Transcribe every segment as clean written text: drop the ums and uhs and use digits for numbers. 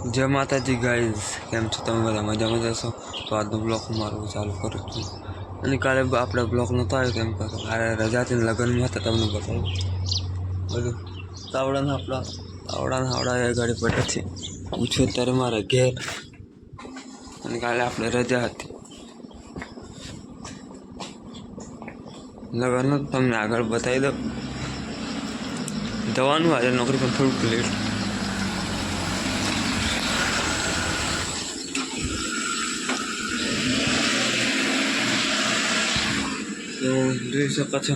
जय माताजी गाइस, केम छो तमे बधा मजामां जशो। तो આજનો બ્લોગ હું મારો ચાલુ કરું છું અને કાલે આપણે બ્લોગ નહોતો આવ્યો કેમ કે મારે રજા હતી લગ્નમાં હતા તમને બતાવ્યું બધું તાવડાના એ ગાડી પર છે પૂછ્યું ત્યારે મારા ઘેર અને કાલે આપણે રજા હતી લગ્નનું તમને આગળ બતાવી દઉં જવાનું આજે નોકરી પર થોડુંક લેટ તો જોઈ શકો છો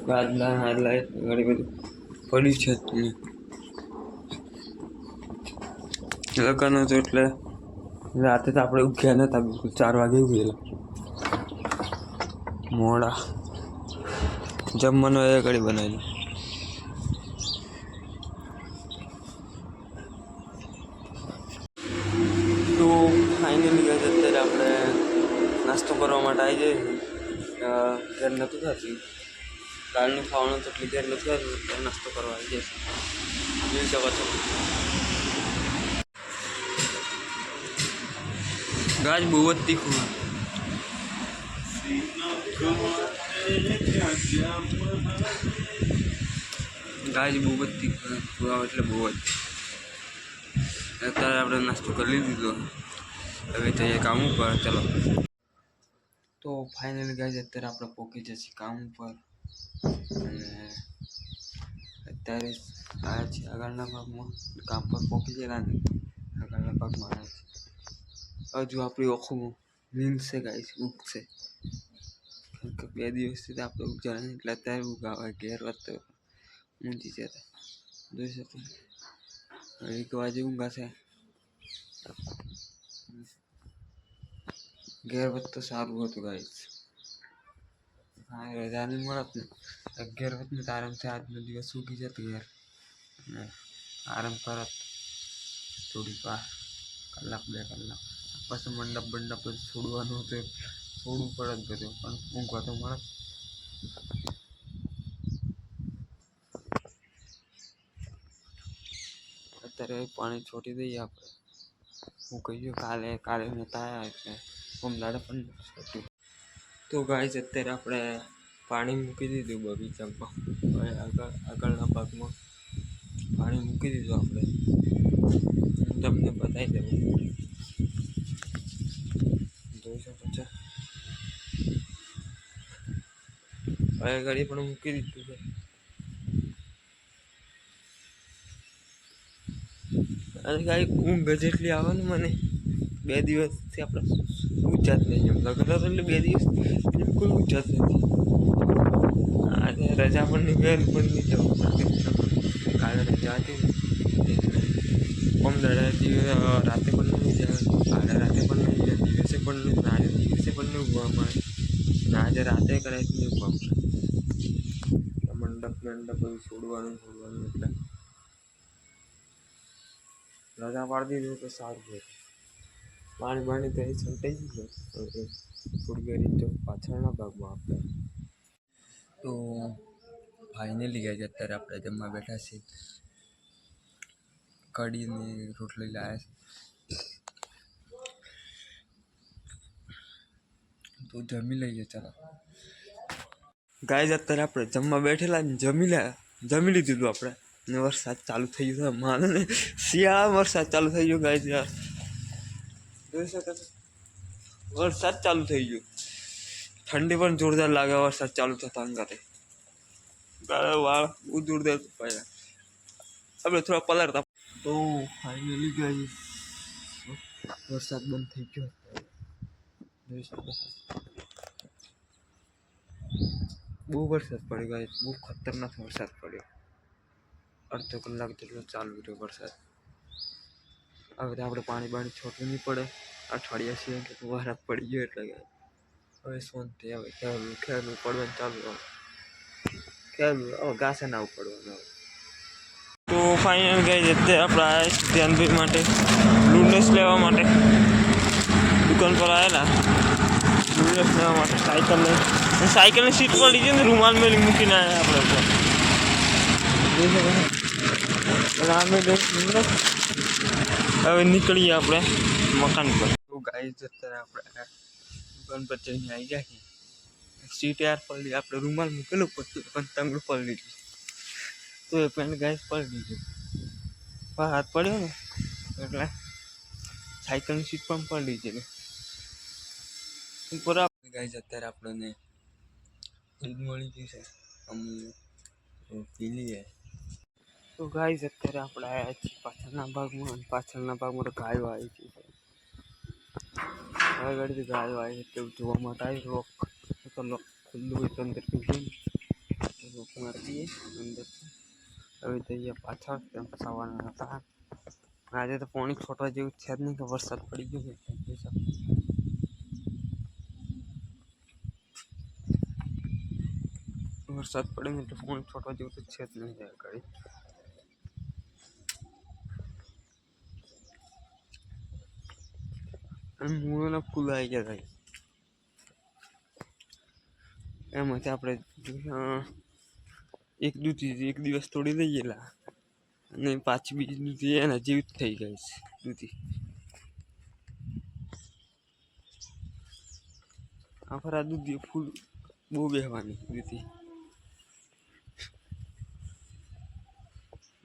ગાદલા હાદલા ઘણી બધી પડી છે લગ્ન હતું એટલે રાતે તો આપણે ઉઠ્યા નતા બિલકુલ 4 વાગે ઉઠેલા મોડા જમવાનો એ ઘડી બનાવેલી તો ફાઇનલી ગયા અત્યારે આપણે નાસ્તો કરવા માટે આવી જઈએ ઘેર નહોતું થતું કાલનું ખાવાનું તો એટલે ઘેર નથી થતું નાસ્તો કરવા આવી જશે જોઈ શકો છો ગાજ બહુ જ તીખું ગાજ બહુ જ તીખું પુરાવ એટલે બહુ જ અત્યારે આપણે નાસ્તો કરી લીધો હવે જઈએ કામ ઉપર ચલો તો ફાઇનલી ગાઈઝ અત્યારે આપણે પહોંચી જશે કામ ઉપર અને અત્યારે આવ્યા છીએ આગળના ભાગમાં કામ પર પહોંચી ગયેલા ને આગળના ભાગમાં આવ્યા છે હજુ આપણી ઓખોમાં નીંદ છે ગાઈઝ ઊંઘ છે કેમ કે 2 દિવસથી આપણે ઊંઘ્યા નહીં એટલે અત્યારે ઊંઘ આવે ઘેર વધતો ઊંઘી જતા જોઈ શકો 1 વાગે ઊંઘાશે ઘેર વધતો સારું હતું ગાઈઝ હા રજા નહીં મળત ને 11 વખત આરામથી આજનો દિવસ ઉગી જતો ઘેર અને આરામ કરત થોડીક વાર કલાક 2 કલાક પછી મંડપ છોડવાનું હતું છોડવું પડત બધું પણ ઊંઘવા તો મળત અત્યારે પાણી છોડી દઈએ આપણે હું કહ્યું કાલે નહોતા આવ્યા એટલે દાડે પણ છોટ્યું તો ગાઈઝ અત્યારે આપણે પાણી મૂકી દીધું બગીચામાં આગળના ભાગમાં પાણી મૂકી દીધું આપણે તમને બતાવી દઉં જોઈ શકો છો હવે ઘડી પણ મૂકી દીધું છે અને કાંઈ ઊંઘ જેટલી આવે ને મને 2 દિવસથી આપણે ઊંચા જ નહીં એમ લગતા એટલે 2 દિવસ બિલકુલ ઊંચા જ નથી આજે રજા પણ નહીં ગયેલ પણ નહીં જવું કાલે રજા હતી આમ રાતે પણ નહીં જાય કાલે રાતે પણ નહીં જાય દિવસે પણ નહીં આજે દિવસે પણ નહીં ઉગવા મળે અને આજે રાતે કરાય નહીં ઉગવા મળે મંડપ બધું છોડવાનું એટલે રજા પાડી દીધું તો સારું હોય પાણી તો એ છંટાઈ ગયું થોડી ઘણી તો પાછળના ભાગમાં આપણે તો ફાઇનલી ગયા છે અત્યારે આપણે જમવા બેઠા છીએ કઢીની રોટલી લાવ્યા છે તો જમી લઈએ ચાલો ગાઈઝ અત્યારે આપણે જમવા બેઠેલા ને જમી લીધું આપણે ને વરસાદ ચાલુ થઈ ગયો માને ને શિયાળા વરસાદ ચાલુ થઈ ગયો ગાઈઝ યાર જોઈ શકો વરસાદ ચાલુ થઈ ગયો ઠંડી પણ જોરદાર લાગે વરસાદ ચાલુ થતા અંગાતે વાળ બહુ જોરદાર પડ્યા આપણે થોડા પલળતા તો ફાઇનલી ગાઈઝ વરસાદ બંધ થઈ ગયો જોઈ શકો બહુ વરસાદ પડ્યો ગાઈઝ બહુ ખતરનાક વરસાદ પડ્યો અડધો કલાક જેટલો ચાલુ રહ્યો વરસાદ હવે તો આપણે પાણી છોટવું નહીં પડે અઠવાડિયા છીએ કે વરસાદ પડી ગયો એટલે હવે શાંતિ આવે ખેલું પડવાનું ચાલુ ખેલું હવે ઘાસે ના પડવાનું તો ફાઇનલ ગઈ જતે આપણા ધ્યાનભાઈ માટે લૂડનેસ લેવા માટે દુકાન પર આવેલા લૂડનેસ લેવા માટે સાયકલની સીટ પર લીધી ને રૂમાલ મેલી મૂકીને આવ્યા આપણે ઉપર રામે હવે નીકળીએ આપણે મકાન પર. તો ગાઈસ અત્યારે આપણે દુકાન પર જઈને આવી ગયા છીએ. સીટ યાર પડી, આપણે રૂમાલ મૂકેલો પડતું પણ તંગડું પડી ગયું. તો એ પેન્ટ ગાઈસ પડી ગયું, હાથ પડ્યો ને એટલે સાયકલની સીટ પણ પડી ગઈ. ઉપર ગાઈસ અત્યારે આપણને દૂધ મળી ગયું છે, અમુલ પી લઈએ. તો ગાઈસ અત્યારે આપણે આવ્યા છીએ પાછળના ભાગમાં, અને પાછળના ભાગમાં તો ગાયો આવી છે. આગળથી ગાયો આવી છે તેવું જોવા માટે આવી. લોક તો લોક ખુલ્લું હોય તો અંદર પીધું લોક મારી અંદર. હવે જઈએ પાછળ, તેમ સવારના હતા. આજે તો પાણી છોટવા જેવું છે જ નહીં કે વરસાદ પડી ગયો છે. વરસાદ પડે ને એટલે પાણી છોટવા જેવું તો છે જ નહીં જાય ગાડી. અને મૂળોના ફૂલ આવી ગયા થાય. એમાંથી આપણે એક દિવસ તોડી લઈ ગયેલા, અને પાછી બીજી દૂધી એના જેવી જ થઈ ગઈ છે દૂધી. આખરા દૂધી ફૂલ બહુ બેહવાની દૂધી.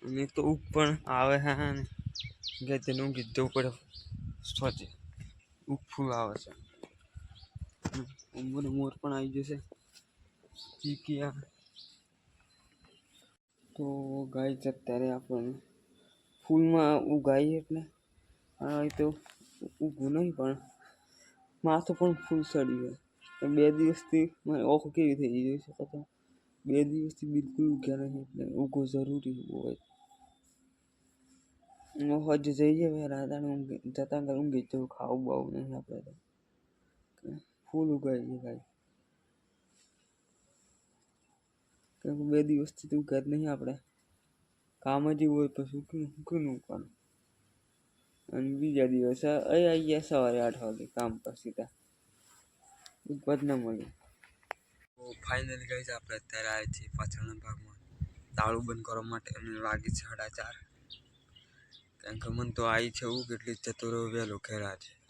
અને તો ઉગ પણ આવે હા ને કે તેનું કીધું પડે સોચે ઉગ ફૂલ આવે છે. મોર પણ આવી જશે ચીકિયા. તો ગાય છે અત્યારે આપણને ફૂલમાં ઉગાઈએ એટલે એ તો ઉગવું નહીં, પણ માથું પણ ફૂલ સડી જાય. 2 દિવસથી મારી ઓખ કેવી થઈ ગઈ છે, 2 દિવસથી બિલકુલ ઉગ્યા નહીં, એટલે ઉગવો જરૂરી હોય. હજ જઈએ રાધા જતા ઊંઘી જવું, ખાવું બાવું નહીં આપણે તો ફૂલ ઉગાડીએ ગાય. કારણ કે 2 દિવસથી તો ઉગાડ નહીં આપણે, કામ જ એવું હોય પછી શું ઉગાડવાનું. અને બીજા દિવસે અહીં આવી ગયા સવારે 8 વાગે કામ પર સીધા, ઉપજ ના મળ્યું. તો ફાઇનલી ગાઈસ આપણે અત્યારે આવ્યા છીએ પાછળના ભાગમાં તાળું બંધ કરવા માટે, અને વાગી છે 4:30. કારણ કે મને તો આવી છે એવું કેટલી જતો રહ્યો વહેલો ઘેર.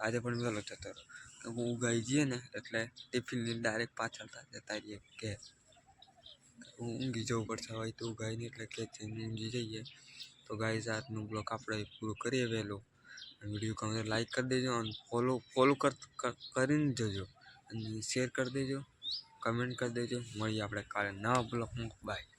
આજે પણ વહેલો જતો રહ્યો. હું ઉગાઈ જઈએ ને એટલે ટિફિનની ડાયરેક્ટ પાછળ જતા રહીએ ઘેર. ઊંઘી જવું પડશે હવે તો ઉગાઈને, એટલે કે ઊંઘી જઈએ. તો ગાઈસ આજનો બ્લોગ આપણે પૂરો કરીએ વહેલો. વિડીયો ગમે લાઈક કરી દેજો, અને ફોલો કરીને જજો, અને શેર કરી દેજો, કમેન્ટ કરી દેજો. મળીએ આપણે કાલે નવા બ્લોગમાં. બાય.